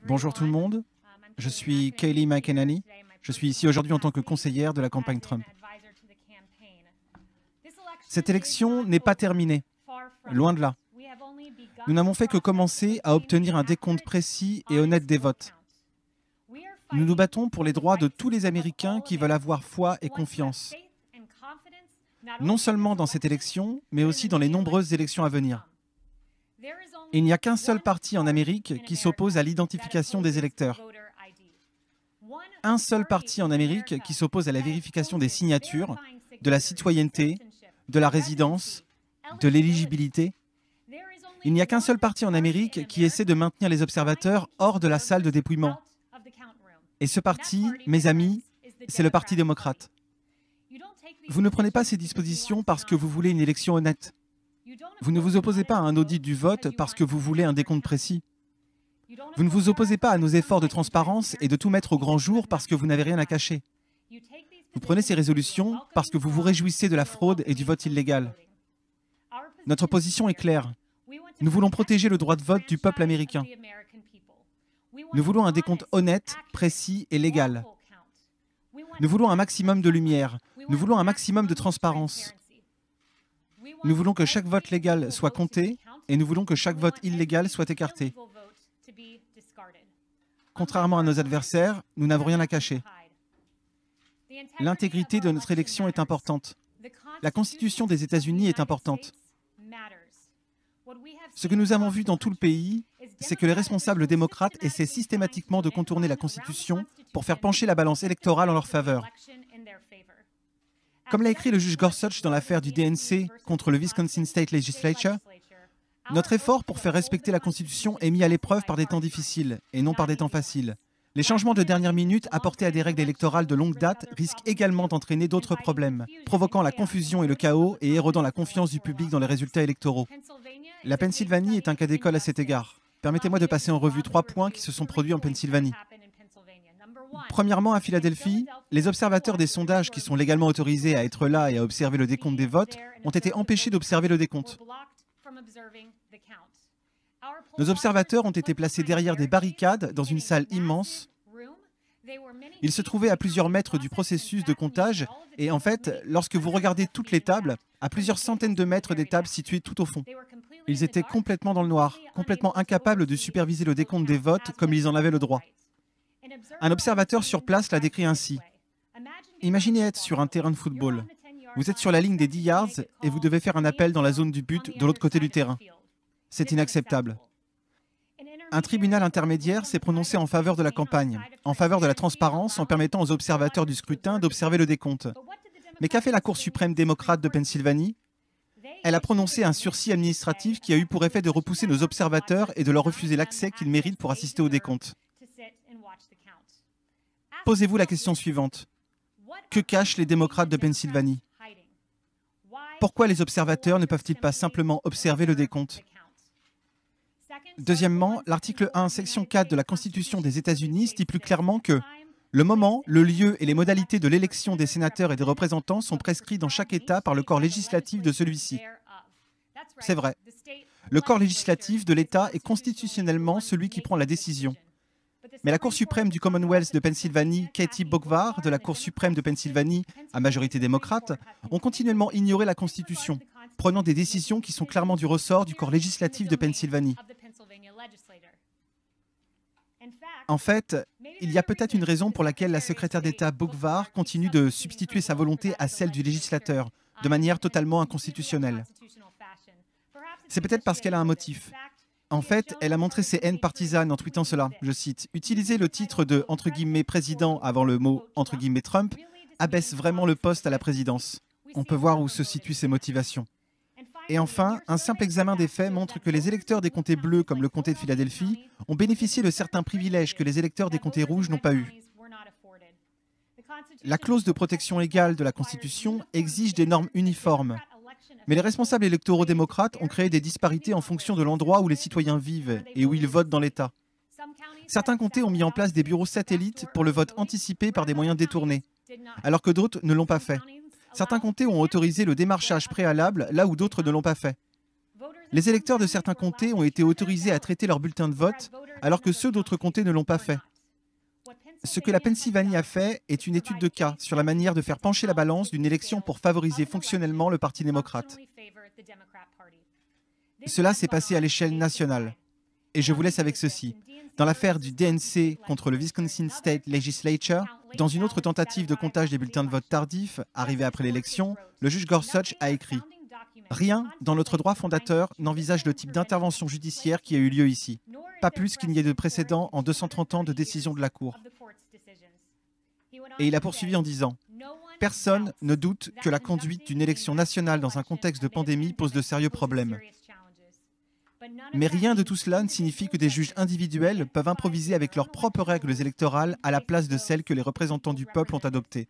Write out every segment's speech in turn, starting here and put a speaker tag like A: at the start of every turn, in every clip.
A: Bonjour tout le monde, je suis Kayleigh McEnany. Je suis ici aujourd'hui en tant que conseillère de la campagne Trump. Cette élection n'est pas terminée, loin de là. Nous n'avons fait que commencer à obtenir un décompte précis et honnête des votes. Nous nous battons pour les droits de tous les Américains qui veulent avoir foi et confiance, non seulement dans cette élection, mais aussi dans les nombreuses élections à venir. Il n'y a qu'un seul parti en Amérique qui s'oppose à l'identification des électeurs. Un seul parti en Amérique qui s'oppose à la vérification des signatures, de la citoyenneté, de la résidence, de l'éligibilité. Il n'y a qu'un seul parti en Amérique qui essaie de maintenir les observateurs hors de la salle de dépouillement. Et ce parti, mes amis, c'est le Parti démocrate. Vous ne prenez pas ces dispositions parce que vous voulez une élection honnête. Vous ne vous opposez pas à un audit du vote parce que vous voulez un décompte précis. Vous ne vous opposez pas à nos efforts de transparence et de tout mettre au grand jour parce que vous n'avez rien à cacher. Vous prenez ces résolutions parce que vous vous réjouissez de la fraude et du vote illégal. Notre position est claire. Nous voulons protéger le droit de vote du peuple américain. Nous voulons un décompte honnête, précis et légal. Nous voulons un maximum de lumière. Nous voulons un maximum de transparence. Nous voulons que chaque vote légal soit compté et nous voulons que chaque vote illégal soit écarté. Contrairement à nos adversaires, nous n'avons rien à cacher. L'intégrité de notre élection est importante. La Constitution des États-Unis est importante. Ce que nous avons vu dans tout le pays, c'est que les responsables démocrates essaient systématiquement de contourner la Constitution pour faire pencher la balance électorale en leur faveur. Comme l'a écrit le juge Gorsuch dans l'affaire du DNC contre le Wisconsin State Legislature, notre effort pour faire respecter la Constitution est mis à l'épreuve par des temps difficiles et non par des temps faciles. Les changements de dernière minute apportés à des règles électorales de longue date risquent également d'entraîner d'autres problèmes, provoquant la confusion et le chaos et érodant la confiance du public dans les résultats électoraux. La Pennsylvanie est un cas d'école à cet égard. Permettez-moi de passer en revue 3 points qui se sont produits en Pennsylvanie. Premièrement, à Philadelphie, les observateurs des sondages qui sont légalement autorisés à être là et à observer le décompte des votes ont été empêchés d'observer le décompte. Nos observateurs ont été placés derrière des barricades dans une salle immense. Ils se trouvaient à plusieurs mètres du processus de comptage et en fait, lorsque vous regardez toutes les tables, à plusieurs centaines de mètres des tables situées tout au fond. Ils étaient complètement dans le noir, complètement incapables de superviser le décompte des votes comme ils en avaient le droit. Un observateur sur place l'a décrit ainsi. Imaginez être sur un terrain de football. Vous êtes sur la ligne des 10 yards et vous devez faire un appel dans la zone du but de l'autre côté du terrain. C'est inacceptable. Un tribunal intermédiaire s'est prononcé en faveur de la campagne, en faveur de la transparence, en permettant aux observateurs du scrutin d'observer le décompte. Mais qu'a fait la Cour suprême démocrate de Pennsylvanie? Elle a prononcé un sursis administratif qui a eu pour effet de repousser nos observateurs et de leur refuser l'accès qu'ils méritent pour assister au décompte. Posez-vous la question suivante. Que cachent les démocrates de Pennsylvanie? Pourquoi les observateurs ne peuvent-ils pas simplement observer le décompte? Deuxièmement, l'article 1, section 4 de la Constitution des États-Unis stipule clairement que le moment, le lieu et les modalités de l'élection des sénateurs et des représentants sont prescrits dans chaque État par le corps législatif de celui-ci. C'est vrai. Le corps législatif de l'État est constitutionnellement celui qui prend la décision. Mais la Cour suprême du Commonwealth de Pennsylvanie, Katie Boockvar, de la Cour suprême de Pennsylvanie, à majorité démocrate, ont continuellement ignoré la Constitution, prenant des décisions qui sont clairement du ressort du corps législatif de Pennsylvanie. En fait, il y a peut-être une raison pour laquelle la secrétaire d'État Boockvar continue de substituer sa volonté à celle du législateur, de manière totalement inconstitutionnelle. C'est peut-être parce qu'elle a un motif. En fait, elle a montré ses haines partisanes en tweetant cela, je cite, « Utiliser le titre de « président » avant le mot « Trump » abaisse vraiment le poste à la présidence. » On peut voir où se situent ses motivations. Et enfin, un simple examen des faits montre que les électeurs des comtés bleus, comme le comté de Philadelphie, ont bénéficié de certains privilèges que les électeurs des comtés rouges n'ont pas eus. La clause de protection égale de la Constitution exige des normes uniformes. Mais les responsables électoraux démocrates ont créé des disparités en fonction de l'endroit où les citoyens vivent et où ils votent dans l'État. Certains comtés ont mis en place des bureaux satellites pour le vote anticipé par des moyens détournés, alors que d'autres ne l'ont pas fait. Certains comtés ont autorisé le démarchage préalable là où d'autres ne l'ont pas fait. Les électeurs de certains comtés ont été autorisés à traiter leurs bulletins de vote, alors que ceux d'autres comtés ne l'ont pas fait. Ce que la Pennsylvanie a fait est une étude de cas sur la manière de faire pencher la balance d'une élection pour favoriser fonctionnellement le Parti démocrate. Cela s'est passé à l'échelle nationale. Et je vous laisse avec ceci. Dans l'affaire du DNC contre le Wisconsin State Legislature, dans une autre tentative de comptage des bulletins de vote tardifs, arrivée après l'élection, le juge Gorsuch a écrit « Rien dans notre droit fondateur n'envisage le type d'intervention judiciaire qui a eu lieu ici, pas plus qu'il n'y ait de précédent en 230 ans de décision de la Cour. » Et il a poursuivi en disant « Personne ne doute que la conduite d'une élection nationale dans un contexte de pandémie pose de sérieux problèmes. Mais rien de tout cela ne signifie que des juges individuels peuvent improviser avec leurs propres règles électorales à la place de celles que les représentants du peuple ont adoptées.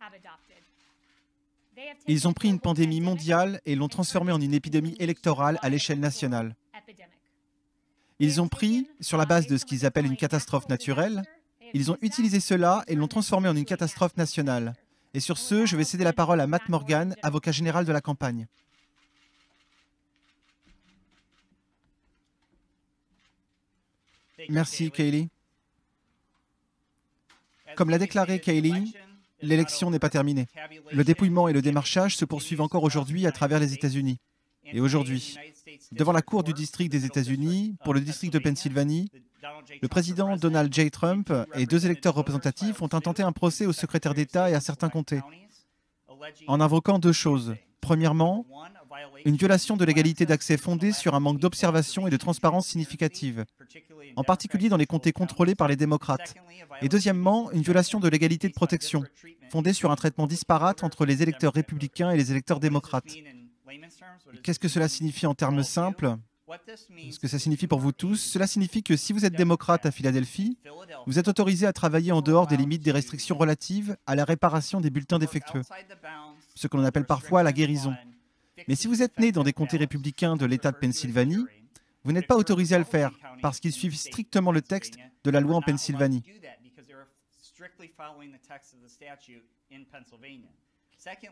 A: Ils ont pris une pandémie mondiale et l'ont transformée en une épidémie électorale à l'échelle nationale. Ils ont pris, sur la base de ce qu'ils appellent une catastrophe naturelle, ils ont utilisé cela et l'ont transformé en une catastrophe nationale. Et sur ce, je vais céder la parole à Matt Morgan, avocat général de la campagne. Merci, Kayleigh. Comme l'a déclaré Kayleigh, l'élection n'est pas terminée. Le dépouillement et le démarchage se poursuivent encore aujourd'hui à travers les États-Unis. Et aujourd'hui, devant la Cour du district des États-Unis, pour le district de Pennsylvanie, le président Donald J. Trump et 2 électeurs représentatifs ont intenté un procès au secrétaire d'État et à certains comtés, en invoquant 2 choses. Premièrement, une violation de l'égalité d'accès fondée sur un manque d'observation et de transparence significative, en particulier dans les comtés contrôlés par les démocrates. Et deuxièmement, une violation de l'égalité de protection, fondée sur un traitement disparate entre les électeurs républicains et les électeurs démocrates. Qu'est-ce que cela signifie en termes simples? Ce que ça signifie pour vous tous, cela signifie que si vous êtes démocrate à Philadelphie, vous êtes autorisé à travailler en dehors des limites des restrictions relatives à la réparation des bulletins défectueux, ce que l'on appelle parfois la guérison. Mais si vous êtes né dans des comtés républicains de l'État de Pennsylvanie, vous n'êtes pas autorisé à le faire parce qu'ils suivent strictement le texte de la loi en Pennsylvanie.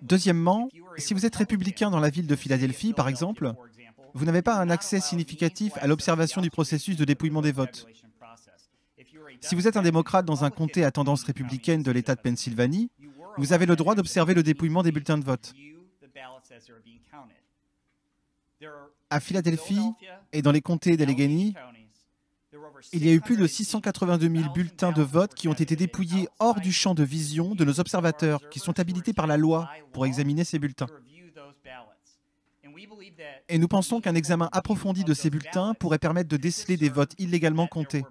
A: Deuxièmement, si vous êtes républicain dans la ville de Philadelphie, par exemple, vous n'avez pas un accès significatif à l'observation du processus de dépouillement des votes. Si vous êtes un démocrate dans un comté à tendance républicaine de l'État de Pennsylvanie, vous avez le droit d'observer le dépouillement des bulletins de vote. À Philadelphie et dans les comtés d'Allegheny, il y a eu plus de 682 000 bulletins de vote qui ont été dépouillés hors du champ de vision de nos observateurs qui sont habilités par la loi pour examiner ces bulletins. Et nous pensons qu'un examen approfondi de ces bulletins pourrait permettre de déceler des votes illégalement comptés.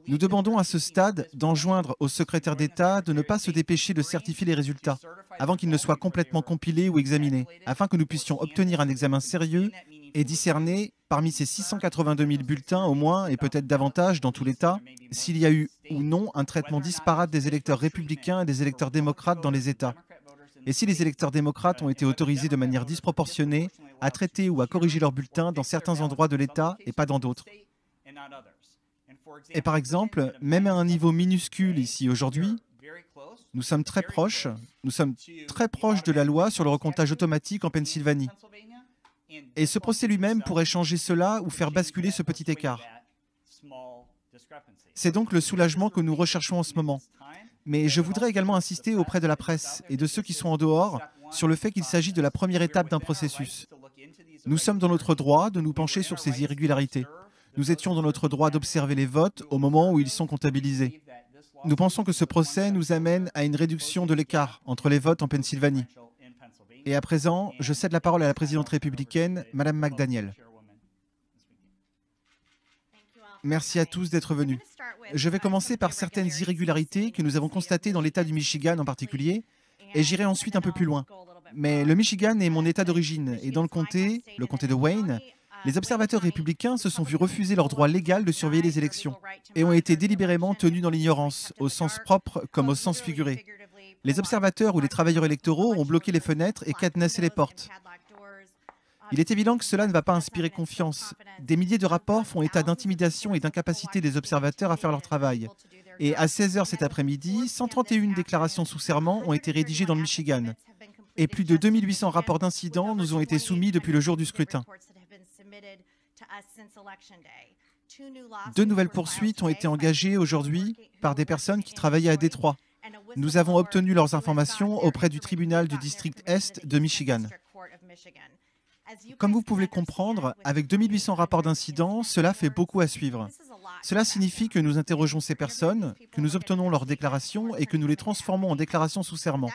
A: Nous demandons à ce stade d'enjoindre au secrétaire d'État de ne pas se dépêcher de certifier les résultats avant qu'ils ne soient complètement compilés ou examinés, afin que nous puissions obtenir un examen sérieux et discerner, parmi ces 682 000 bulletins au moins, et peut-être davantage dans tout l'État, s'il y a eu ou non un traitement disparate des électeurs républicains et des électeurs démocrates dans les États. Et si les électeurs démocrates ont été autorisés de manière disproportionnée à traiter ou à corriger leurs bulletins dans certains endroits de l'État et pas dans d'autres. Et par exemple, même à un niveau minuscule ici aujourd'hui, nous sommes très proches de la loi sur le recomptage automatique en Pennsylvanie. Et ce procès lui-même pourrait changer cela ou faire basculer ce petit écart. C'est donc le soulagement que nous recherchons en ce moment. Mais je voudrais également insister auprès de la presse et de ceux qui sont en dehors sur le fait qu'il s'agit de la première étape d'un processus. Nous sommes dans notre droit de nous pencher sur ces irrégularités. Nous étions dans notre droit d'observer les votes au moment où ils sont comptabilisés. Nous pensons que ce procès nous amène à une réduction de l'écart entre les votes en Pennsylvanie. Et à présent, je cède la parole à la présidente républicaine, Mme McDaniel. Merci à tous d'être venus. Je vais commencer par certaines irrégularités que nous avons constatées dans l'État du Michigan en particulier, et j'irai ensuite un peu plus loin. Mais le Michigan est mon État d'origine, et dans le comté de Wayne, les observateurs républicains se sont vus refuser leur droit légal de surveiller les élections et ont été délibérément tenus dans l'ignorance, au sens propre comme au sens figuré. Les observateurs ou les travailleurs électoraux ont bloqué les fenêtres et cadenassé les portes. Il est évident que cela ne va pas inspirer confiance. Des milliers de rapports font état d'intimidation et d'incapacité des observateurs à faire leur travail. Et à 16 h cet après-midi, 131 déclarations sous serment ont été rédigées dans le Michigan. et plus de 2800 rapports d'incidents nous ont été soumis depuis le jour du scrutin. 2 nouvelles poursuites ont été engagées aujourd'hui par des personnes qui travaillaient à Détroit. Nous avons obtenu leurs informations auprès du tribunal du district Est de Michigan. Comme vous pouvez comprendre, avec 2800 rapports d'incidents, cela fait beaucoup à suivre. Cela signifie que nous interrogeons ces personnes, que nous obtenons leurs déclarations et que nous les transformons en déclarations sous serment.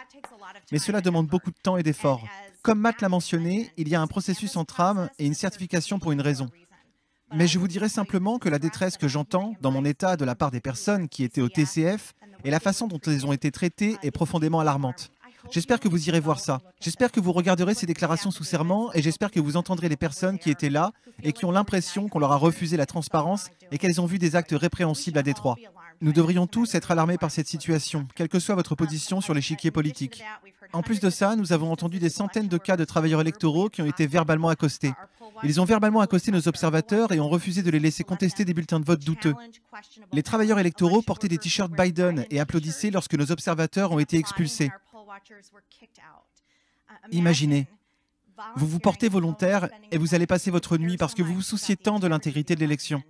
A: Mais cela demande beaucoup de temps et d'efforts. Comme Matt l'a mentionné, il y a un processus en trame et une certification pour une raison. Mais je vous dirais simplement que la détresse que j'entends dans mon état de la part des personnes qui étaient au TCF et la façon dont elles ont été traitées est profondément alarmante. J'espère que vous irez voir ça. J'espère que vous regarderez ces déclarations sous serment et j'espère que vous entendrez les personnes qui étaient là et qui ont l'impression qu'on leur a refusé la transparence et qu'elles ont vu des actes répréhensibles à Détroit. Nous devrions tous être alarmés par cette situation, quelle que soit votre position sur l'échiquier politique. En plus de ça, nous avons entendu des centaines de cas de travailleurs électoraux qui ont été verbalement accostés. Ils ont verbalement accosté nos observateurs et ont refusé de les laisser contester des bulletins de vote douteux. Les travailleurs électoraux portaient des t-shirts Biden et applaudissaient lorsque nos observateurs ont été expulsés. Imaginez, vous vous portez volontaire et vous allez passer votre nuit parce que vous vous souciez tant de l'intégrité de l'élection.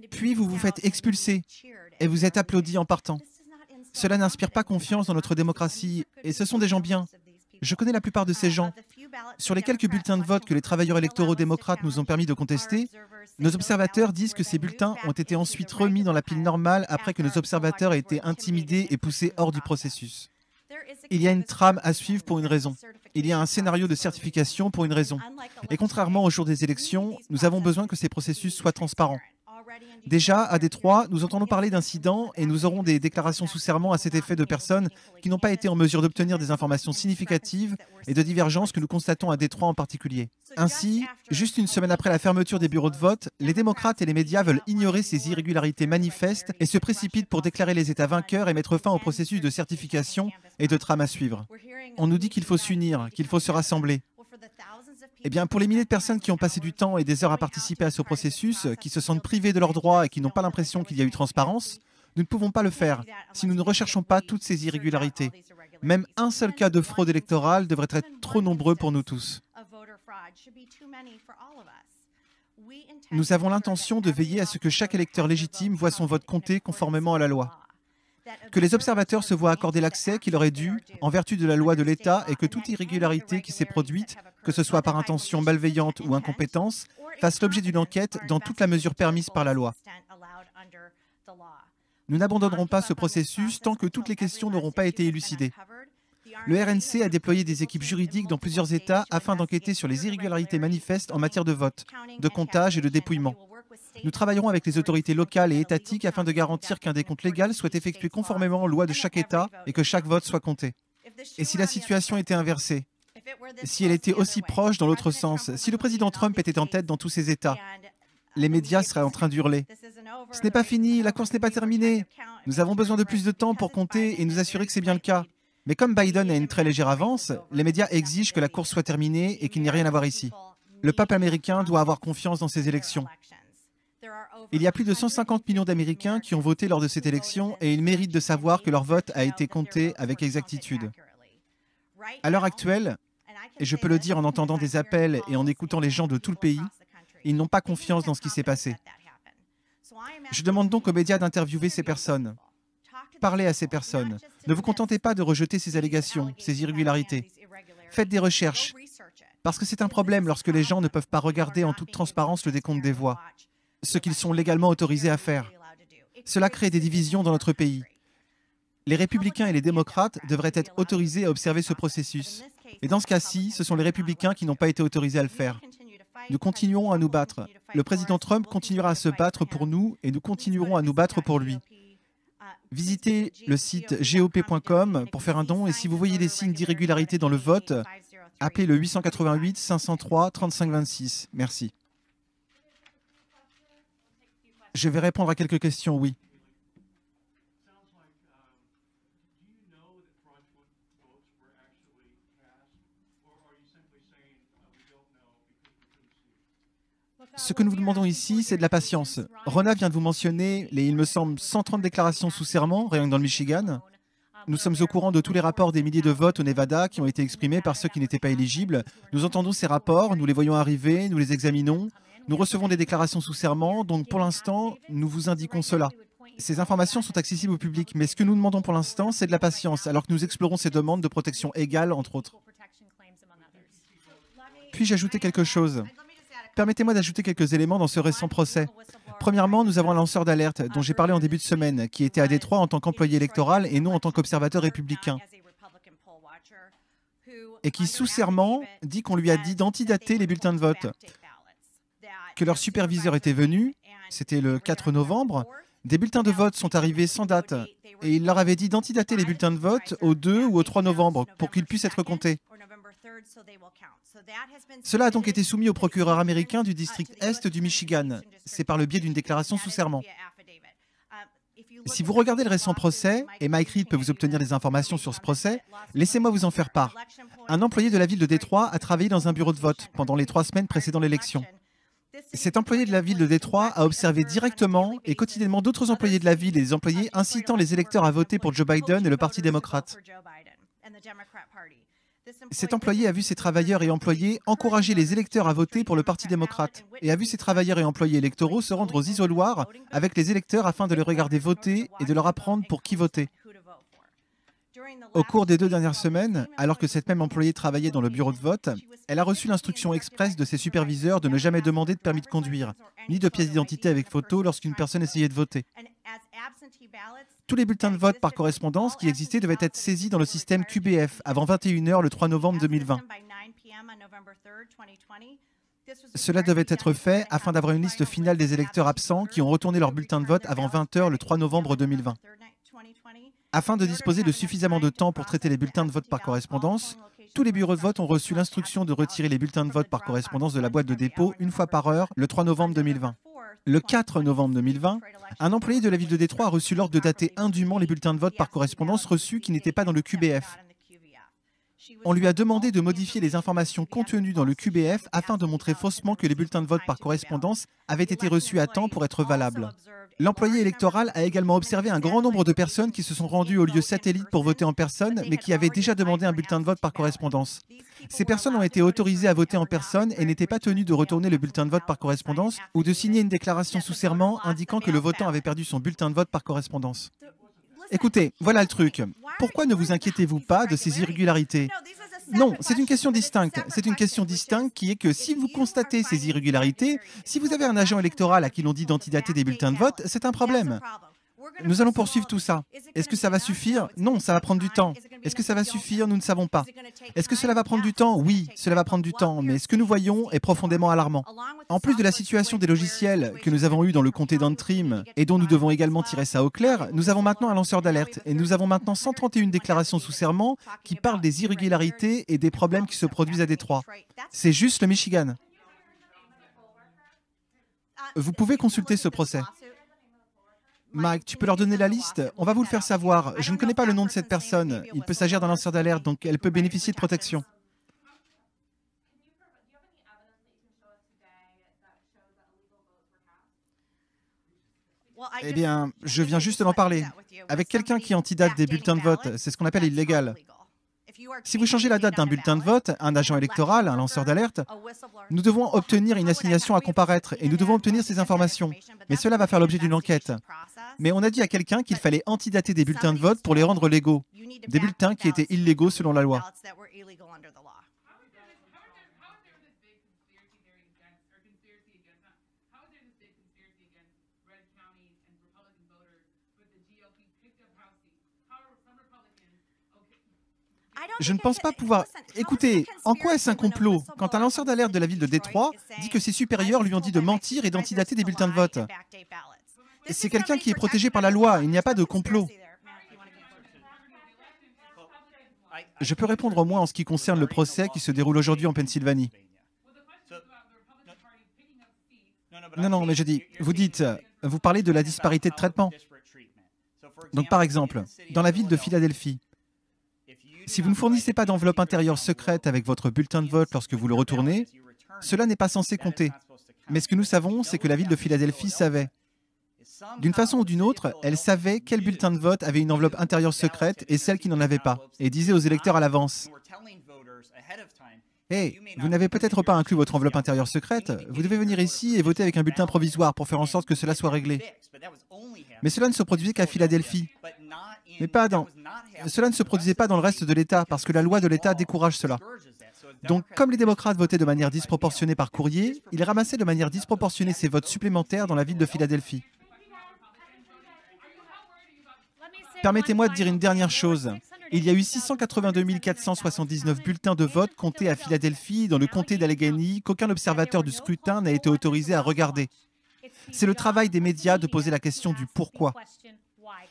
A: Puis vous vous faites expulser et vous êtes applaudi en partant. Cela n'inspire pas confiance dans notre démocratie et ce sont des gens bien. Je connais la plupart de ces gens. Sur les quelques bulletins de vote que les travailleurs électoraux démocrates nous ont permis de contester, nos observateurs disent que ces bulletins ont été ensuite remis dans la pile normale après que nos observateurs aient été intimidés et poussés hors du processus. Il y a une trame à suivre pour une raison. Il y a un scénario de certification pour une raison. Et contrairement au jour des élections, nous avons besoin que ces processus soient transparents. Déjà, à Détroit, nous entendons parler d'incidents et nous aurons des déclarations sous serment à cet effet de personnes qui n'ont pas été en mesure d'obtenir des informations significatives et de divergences que nous constatons à Détroit en particulier. Ainsi, juste une semaine après la fermeture des bureaux de vote, les démocrates et les médias veulent ignorer ces irrégularités manifestes et se précipitent pour déclarer les États vainqueurs et mettre fin au processus de certification et de trame à suivre. On nous dit qu'il faut s'unir, qu'il faut se rassembler. Eh bien, pour les milliers de personnes qui ont passé du temps et des heures à participer à ce processus, qui se sentent privées de leurs droits et qui n'ont pas l'impression qu'il y a eu transparence, nous ne pouvons pas le faire si nous ne recherchons pas toutes ces irrégularités. Même un seul cas de fraude électorale devrait être trop nombreux pour nous tous. Nous avons l'intention de veiller à ce que chaque électeur légitime voit son vote compté conformément à la loi. Que les observateurs se voient accorder l'accès qui leur est dû en vertu de la loi de l'État et que toute irrégularité qui s'est produite, que ce soit par intention malveillante ou incompétence, fasse l'objet d'une enquête dans toute la mesure permise par la loi. Nous n'abandonnerons pas ce processus tant que toutes les questions n'auront pas été élucidées. Le RNC a déployé des équipes juridiques dans plusieurs États afin d'enquêter sur les irrégularités manifestes en matière de vote, de comptage et de dépouillement. Nous travaillerons avec les autorités locales et étatiques afin de garantir qu'un décompte légal soit effectué conformément aux lois de chaque État et que chaque vote soit compté. Et si la situation était inversée, si elle était aussi proche dans l'autre sens, si le président Trump était en tête dans tous ces États, les médias seraient en train d'hurler. Ce n'est pas fini, la course n'est pas terminée. Nous avons besoin de plus de temps pour compter et nous assurer que c'est bien le cas. Mais comme Biden a une très légère avance, les médias exigent que la course soit terminée et qu'il n'y ait rien à voir ici. Le peuple américain doit avoir confiance dans ces élections. Il y a plus de 150 millions d'Américains qui ont voté lors de cette élection et ils méritent de savoir que leur vote a été compté avec exactitude. À l'heure actuelle, et je peux le dire en entendant des appels et en écoutant les gens de tout le pays, ils n'ont pas confiance dans ce qui s'est passé. Je demande donc aux médias d'interviewer ces personnes. Parlez à ces personnes. Ne vous contentez pas de rejeter ces allégations, ces irrégularités. Faites des recherches, parce que c'est un problème lorsque les gens ne peuvent pas regarder en toute transparence le décompte des voix, ce qu'ils sont légalement autorisés à faire. Cela crée des divisions dans notre pays. Les républicains et les démocrates devraient être autorisés à observer ce processus. Et dans ce cas-ci, ce sont les républicains qui n'ont pas été autorisés à le faire. Nous continuerons à nous battre. Le président Trump continuera à se battre pour nous et nous continuerons à nous battre pour lui. Visitez le site gop.com pour faire un don et si vous voyez des signes d'irrégularité dans le vote, appelez le 888 503 35 26. Merci. Je vais répondre à quelques questions, oui. Ce que nous vous demandons ici, c'est de la patience. Rona vient de vous mentionner les, il me semble, 130 déclarations sous serment, rien que dans le Michigan. Nous sommes au courant de tous les rapports des milliers de votes au Nevada qui ont été exprimés par ceux qui n'étaient pas éligibles. Nous entendons ces rapports, nous les voyons arriver, nous les examinons. Nous recevons des déclarations sous serment, donc pour l'instant, nous vous indiquons cela. Ces informations sont accessibles au public, mais ce que nous demandons pour l'instant, c'est de la patience, alors que nous explorons ces demandes de protection égale, entre autres. Puis-je ajouter quelque chose? Permettez-moi d'ajouter quelques éléments dans ce récent procès. Premièrement, nous avons un lanceur d'alerte dont j'ai parlé en début de semaine, qui était à Détroit en tant qu'employé électoral et non en tant qu'observateur républicain, et qui, sous serment, dit qu'on lui a dit d'antidater les bulletins de vote, que leur superviseur était venu, c'était le 4 novembre, des bulletins de vote sont arrivés sans date, et il leur avait dit d'antidater les bulletins de vote au 2 ou au 3 novembre pour qu'ils puissent être comptés. Cela a donc été soumis au procureur américain du district Est du Michigan. C'est par le biais d'une déclaration sous serment. Si vous regardez le récent procès, et Mike Reed peut vous obtenir des informations sur ce procès, laissez-moi vous en faire part. Un employé de la ville de Détroit a travaillé dans un bureau de vote pendant les 3 semaines précédant l'élection. Cet employé de la ville de Détroit a observé directement et quotidiennement d'autres employés de la ville et des employés incitant les électeurs à voter pour Joe Biden et le Parti démocrate. Cet employé a vu ses travailleurs et employés encourager les électeurs à voter pour le Parti démocrate et a vu ses travailleurs et employés électoraux se rendre aux isoloirs avec les électeurs afin de les regarder voter et de leur apprendre pour qui voter. Au cours des 2 dernières semaines, alors que cette même employée travaillait dans le bureau de vote, elle a reçu l'instruction expresse de ses superviseurs de ne jamais demander de permis de conduire, ni de pièce d'identité avec photo lorsqu'une personne essayait de voter. Tous les bulletins de vote par correspondance qui existaient devaient être saisis dans le système QBF avant 21 h le 3 novembre 2020. Cela devait être fait afin d'avoir une liste finale des électeurs absents qui ont retourné leur bulletin de vote avant 20 h le 3 novembre 2020. Afin de disposer de suffisamment de temps pour traiter les bulletins de vote par correspondance, tous les bureaux de vote ont reçu l'instruction de retirer les bulletins de vote par correspondance de la boîte de dépôt une fois par heure le 3 novembre 2020. Le 4 novembre 2020, un employé de la ville de Détroit a reçu l'ordre de dater indûment les bulletins de vote par correspondance reçus qui n'étaient pas dans le QBF. On lui a demandé de modifier les informations contenues dans le QBF afin de montrer faussement que les bulletins de vote par correspondance avaient été reçus à temps pour être valables. L'employé électoral a également observé un grand nombre de personnes qui se sont rendues au lieu satellite pour voter en personne, mais qui avaient déjà demandé un bulletin de vote par correspondance. Ces personnes ont été autorisées à voter en personne et n'étaient pas tenues de retourner le bulletin de vote par correspondance ou de signer une déclaration sous serment indiquant que le votant avait perdu son bulletin de vote par correspondance. Écoutez, voilà le truc. Pourquoi ne vous inquiétez-vous pas de ces irrégularités ? Non, c'est une question distincte. C'est une question distincte qui est que si vous constatez ces irrégularités, si vous avez un agent électoral à qui l'on dit d'antidater des bulletins de vote, c'est un problème. Nous allons poursuivre tout ça. Est-ce que ça va suffire? Non, ça va prendre du temps. Est-ce que ça va suffire? Nous ne savons pas. Est-ce que cela va prendre du temps? Oui, cela va prendre du temps, mais ce que nous voyons est profondément alarmant. En plus de la situation des logiciels que nous avons eue dans le comté d'Antrim et dont nous devons également tirer ça au clair, nous avons maintenant un lanceur d'alerte et nous avons maintenant 131 déclarations sous serment qui parlent des irrégularités et des problèmes qui se produisent à Détroit. C'est juste le Michigan. Vous pouvez consulter ce procès. Mike, tu peux leur donner la liste? On va vous le faire savoir. Je ne connais pas le nom de cette personne. Il peut s'agir d'un lanceur d'alerte, donc elle peut bénéficier de protection. Eh bien, je viens juste d'en parler. Avec quelqu'un qui antidate des bulletins de vote, c'est ce qu'on appelle illégal. Si vous changez la date d'un bulletin de vote, un agent électoral, un lanceur d'alerte, nous devons obtenir une assignation à comparaître et nous devons obtenir ces informations. Mais cela va faire l'objet d'une enquête. Mais on a dit à quelqu'un qu'il fallait antidater des bulletins de vote pour les rendre légaux. Des bulletins qui étaient illégaux selon la loi. Je ne pense pas pouvoir... Écoutez, en quoi est-ce un complot quand un lanceur d'alerte de la ville de Détroit dit que ses supérieurs lui ont dit de mentir et d'antidater des bulletins de vote? C'est quelqu'un qui est protégé par la loi, il n'y a pas de complot. Je peux répondre au moins en ce qui concerne le procès qui se déroule aujourd'hui en Pennsylvanie. Non, mais je dis, vous parlez de la disparité de traitement. Donc par exemple, dans la ville de Philadelphie, si vous ne fournissez pas d'enveloppe intérieure secrète avec votre bulletin de vote lorsque vous le retournez, cela n'est pas censé compter. Mais ce que nous savons, c'est que la ville de Philadelphie savait. D'une façon ou d'une autre, elle savait quel bulletin de vote avait une enveloppe intérieure secrète et celle qui n'en avait pas, et disait aux électeurs à l'avance: « Hey, vous n'avez peut-être pas inclus votre enveloppe intérieure secrète, vous devez venir ici et voter avec un bulletin provisoire pour faire en sorte que cela soit réglé. » Mais cela ne se produisait qu'à Philadelphie. Cela ne se produisait pas dans le reste de l'État, parce que la loi de l'État décourage cela. Donc, comme les démocrates votaient de manière disproportionnée par courrier, ils ramassaient de manière disproportionnée ces votes supplémentaires dans la ville de Philadelphie. Permettez-moi de dire une dernière chose. Il y a eu 682 479 bulletins de vote comptés à Philadelphie, dans le comté d'Allegheny, qu'aucun observateur du scrutin n'a été autorisé à regarder. C'est le travail des médias de poser la question du pourquoi.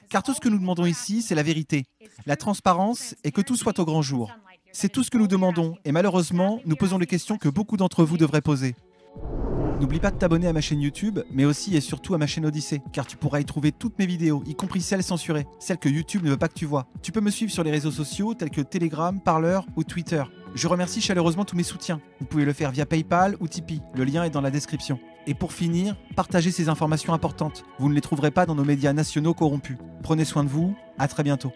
A: Car tout ce que nous demandons ici, c'est la vérité, la transparence et que tout soit au grand jour. C'est tout ce que nous demandons, et malheureusement, nous posons les questions que beaucoup d'entre vous devraient poser. N'oublie pas de t'abonner à ma chaîne YouTube, mais aussi et surtout à ma chaîne Odyssée, car tu pourras y trouver toutes mes vidéos, y compris celles censurées, celles que YouTube ne veut pas que tu vois. Tu peux me suivre sur les réseaux sociaux tels que Telegram, Parler ou Twitter. Je remercie chaleureusement tous mes soutiens. Vous pouvez le faire via PayPal ou Tipeee, le lien est dans la description. Et pour finir, partagez ces informations importantes. Vous ne les trouverez pas dans nos médias nationaux corrompus. Prenez soin de vous, à très bientôt.